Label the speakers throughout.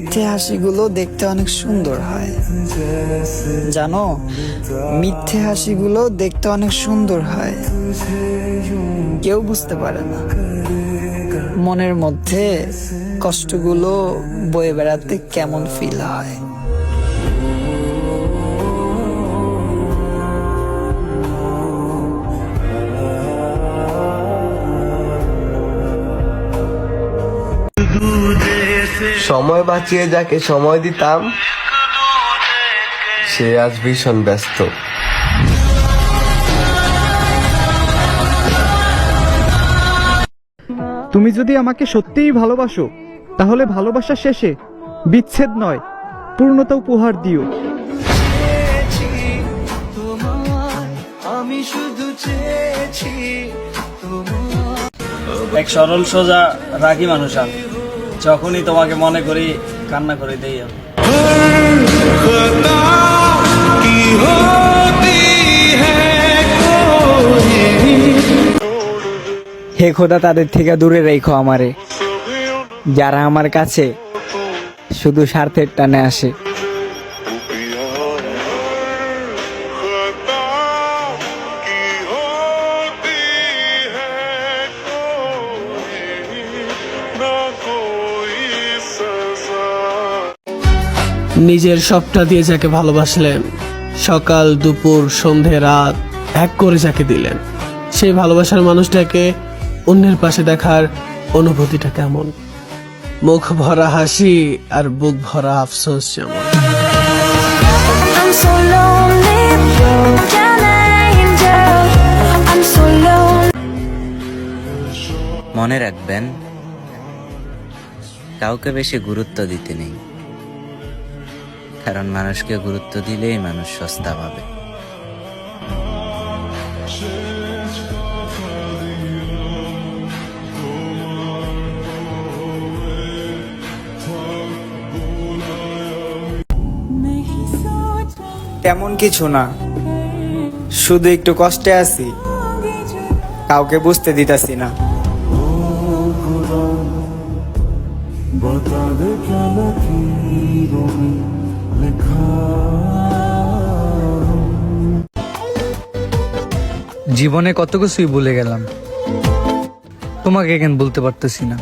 Speaker 1: মিথ্যে হাসিগুলো দেখতে অনেক সুন্দর হয়। জানো, মিথ্যে হাসিগুলো দেখতে অনেক সুন্দর হয়। কেউ বুঝতে পারে না মনের মধ্যে কষ্টগুলো বয়ে বেড়াতে কেমন ফিল হয়।
Speaker 2: সময় বাঁচিয়ে যাকে সময় দিতাম সে আজ ভীষণ ব্যস্ত।
Speaker 3: তুমি যদি আমাকে সত্যিই ভালোবাসো, তাহলে ভালোবাসার শেষে বিচ্ছেদ নয়, পূর্ণতা উপহার দিও।
Speaker 4: এক সরল সোজা রাগী মানুষ আমি, যখনই তোমাকে মনে করি কান্না করে দেই আমি।
Speaker 1: হে খোদা, তাদের থেকে দূরে রেখো আমারে, যারা আমার কাছে শুধু স্বার্থের টানে আসে।
Speaker 5: নিজের সবটা দিয়ে যাকে ভালোবাসলেন, সকাল দুপুর সন্ধে রাত এক করে যাকে দিলেন, সেই ভালোবাসার মানুষটাকে অন্যের পাশে দেখার অনুভূতিটা কেমন? মুখ ভরা হাসি আর বুক ভরা আফসোস যেমন।
Speaker 6: মনে রাখবেন, কাউকে বেশি গুরুত্ব দিতে নেই, কারণ মানুষকে গুরুত্ব দিলেই মানুষ সস্তা পাবে।
Speaker 1: তেমন কিছু না, শুধু একটু কষ্টে আছি, কাউকে বুঝতে দিতাছি না।
Speaker 7: জীবনে কত কিছুই ভুলে গেলাম, তোমাকে কেন বলতে পারতেছি না।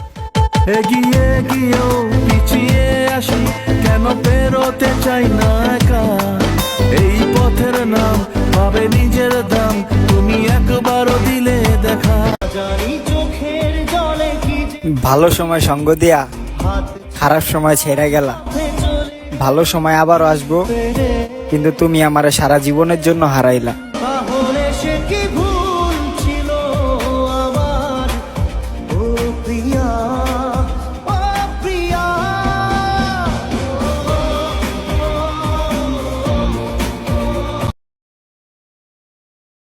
Speaker 8: এগিয়ে গিয়েও পিছিয়ে আসি, কেন পেরোতে চাই না একা। এই পথের নাম পাবে নিজের দাম, তুমি একবারও দিলে দেখা।
Speaker 1: ভালো সময় সঙ্গ দিয়া খারাপ সময় ছেড়ে গেলা। ভালো সময় আবারও আসবো, কিন্তু তুমি আমারে সারা জীবনের জন্য হারাইলা।